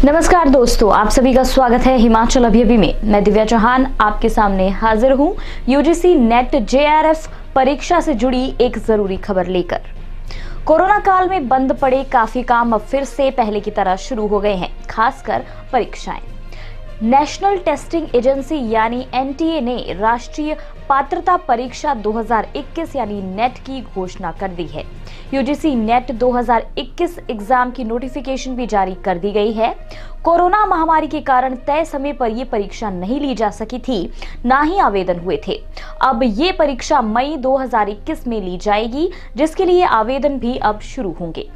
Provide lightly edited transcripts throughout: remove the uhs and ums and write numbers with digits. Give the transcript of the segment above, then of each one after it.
नमस्कार दोस्तों, आप सभी का स्वागत है हिमाचल अभी में। मैं दिव्या चौहान आपके सामने हाजिर हूं यूजीसी नेट जेआरएफ परीक्षा से जुड़ी एक जरूरी खबर लेकर। कोरोना काल में बंद पड़े काफी काम अब फिर से पहले की तरह शुरू हो गए हैं, खासकर परीक्षाएं। नेशनल टेस्टिंग एजेंसी यानी एनटीए ने राष्ट्रीय पात्रता परीक्षा 2021 यानी नेट की घोषणा कर दी है। यूजीसी नेट 2021 एग्जाम की नोटिफिकेशन भी जारी कर दी गई है। कोरोना महामारी के कारण तय समय पर यह परीक्षा नहीं ली जा सकी थी, ना ही आवेदन हुए थे। अब ये परीक्षा मई 2021 में ली जाएगी, जिसके लिए आवेदन भी अब शुरू होंगे।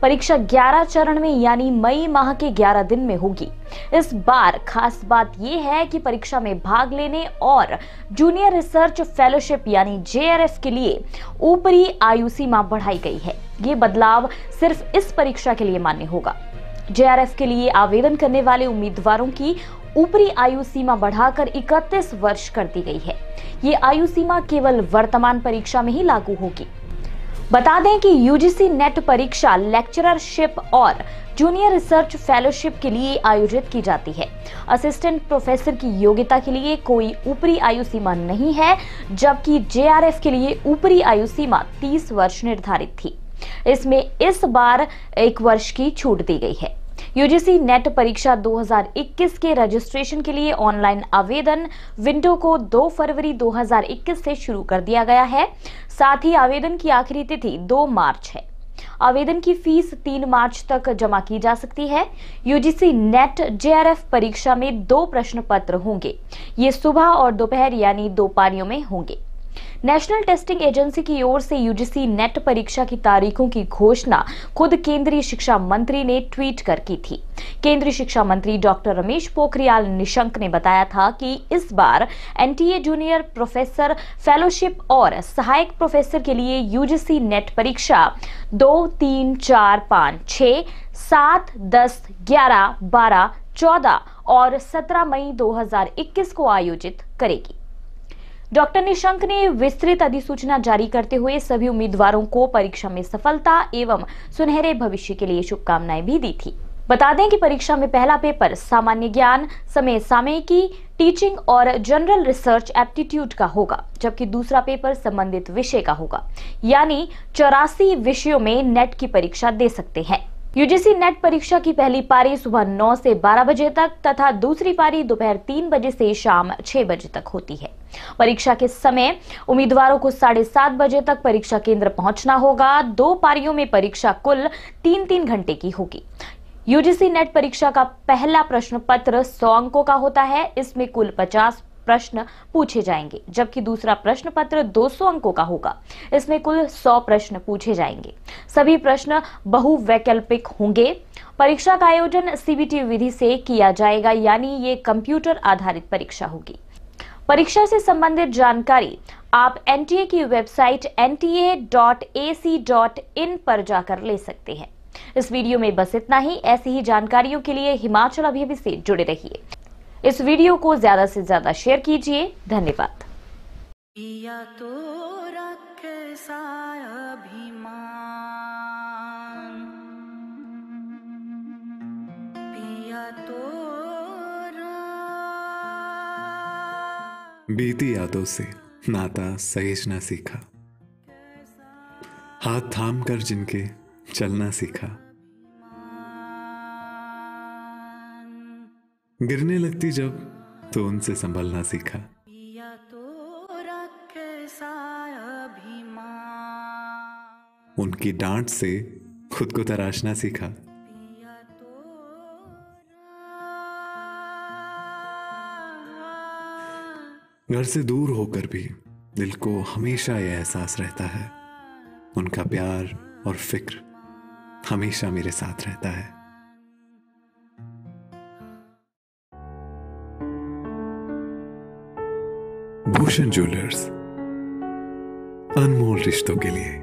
परीक्षा 11 चरण में यानी मई माह के 11 दिन में होगी। इस बार खास बात यह है कि परीक्षा में भाग लेने और जूनियर रिसर्च फेलोशिप यानी जेआरएफ के लिए ऊपरी आयु सीमा बढ़ाई गई है। ये बदलाव सिर्फ इस परीक्षा के लिए मान्य होगा। जेआरएफ के लिए आवेदन करने वाले उम्मीदवारों की ऊपरी आयु सीमा बढ़ाकर 31 वर्ष कर दी गई है। ये आयु सीमा केवल वर्तमान परीक्षा में ही लागू होगी। बता दें कि यूजीसी नेट परीक्षा लेक्चररशिप और जूनियर रिसर्च फेलोशिप के लिए आयोजित की जाती है। असिस्टेंट प्रोफेसर की योग्यता के लिए कोई ऊपरी आयु सीमा नहीं है, जबकि जेआरएफ के लिए ऊपरी आयु सीमा 30 वर्ष निर्धारित थी। इसमें इस बार 1 वर्ष की छूट दी गई है। यूजीसी नेट परीक्षा 2021 के रजिस्ट्रेशन के लिए ऑनलाइन आवेदन विंडो को 2 फरवरी 2021 से शुरू कर दिया गया है। साथ ही आवेदन की आखिरी तिथि 2 मार्च है। आवेदन की फीस 3 मार्च तक जमा की जा सकती है। यूजीसी नेट जेआरएफ परीक्षा में 2 प्रश्न पत्र होंगे। ये सुबह और दोपहर यानी 2 पारियों में होंगे। नेशनल टेस्टिंग एजेंसी की ओर से यूजीसी नेट परीक्षा की तारीखों की घोषणा खुद केंद्रीय शिक्षा मंत्री ने ट्वीट कर की थी। केंद्रीय शिक्षा मंत्री डॉक्टर रमेश पोखरियाल निशंक ने बताया था कि इस बार एनटीए जूनियर प्रोफेसर फेलोशिप और सहायक प्रोफेसर के लिए यूजीसी नेट परीक्षा 2, 3, 4, 5, 6, 7, 10, 11, 12, 14 और 17 मई 2021 को आयोजित करेगी। डॉक्टर निशंक ने विस्तृत अधिसूचना जारी करते हुए सभी उम्मीदवारों को परीक्षा में सफलता एवं सुनहरे भविष्य के लिए शुभकामनाएं भी दी थी। बता दें कि परीक्षा में पहला पेपर सामान्य ज्ञान, समय सामयिकी, टीचिंग और जनरल रिसर्च एप्टीट्यूड का होगा, जबकि दूसरा पेपर संबंधित विषय का होगा। यानी 84 विषयों में नेट की परीक्षा दे सकते हैं। यूजीसी नेट परीक्षा की पहली पारी सुबह 9 से 12 बजे तक तथा दूसरी पारी दोपहर 3 बजे से शाम 6 बजे तक होती है। परीक्षा के समय उम्मीदवारों को 7:30 बजे तक परीक्षा केंद्र पहुंचना होगा। 2 पारियों में परीक्षा कुल 3-3 घंटे की होगी। यूजीसी नेट परीक्षा का पहला प्रश्न पत्र 100 अंकों का होता है। इसमें कुल 50 प्रश्न पूछे जाएंगे, जबकि दूसरा प्रश्न पत्र 200 अंकों का होगा। इसमें कुल 100 प्रश्न पूछे जाएंगे। सभी प्रश्न बहुवैकल्पिक होंगे। परीक्षा का आयोजन सीबीटी विधि से किया जाएगा, यानी ये कंप्यूटर आधारित परीक्षा होगी। परीक्षा से संबंधित जानकारी आप एनटीए की वेबसाइट nta.ac.in पर जाकर ले सकते हैं। इस वीडियो में बस इतना ही। ऐसी ही जानकारियों के लिए हिमाचल अभी से जुड़े रहिए। इस वीडियो को ज्यादा से ज्यादा शेयर कीजिए। धन्यवाद। पिया तो रखे सारा अभिमान, पिया तो बीती यादों से नाता सहेजना सीखा, हाथ थाम कर जिनके चलना सीखा, गिरने लगती जब तो उनसे संभलना सीखा। पिया तो रखे सारा अभिमान, उनकी डांट से खुद को तराशना सीखा। पिया तो घर से दूर होकर भी दिल को हमेशा यह एहसास रहता है, उनका प्यार और फिक्र हमेशा मेरे साथ रहता है। भूषण ज्वेलर्स, अनमोल रिश्तों के लिए।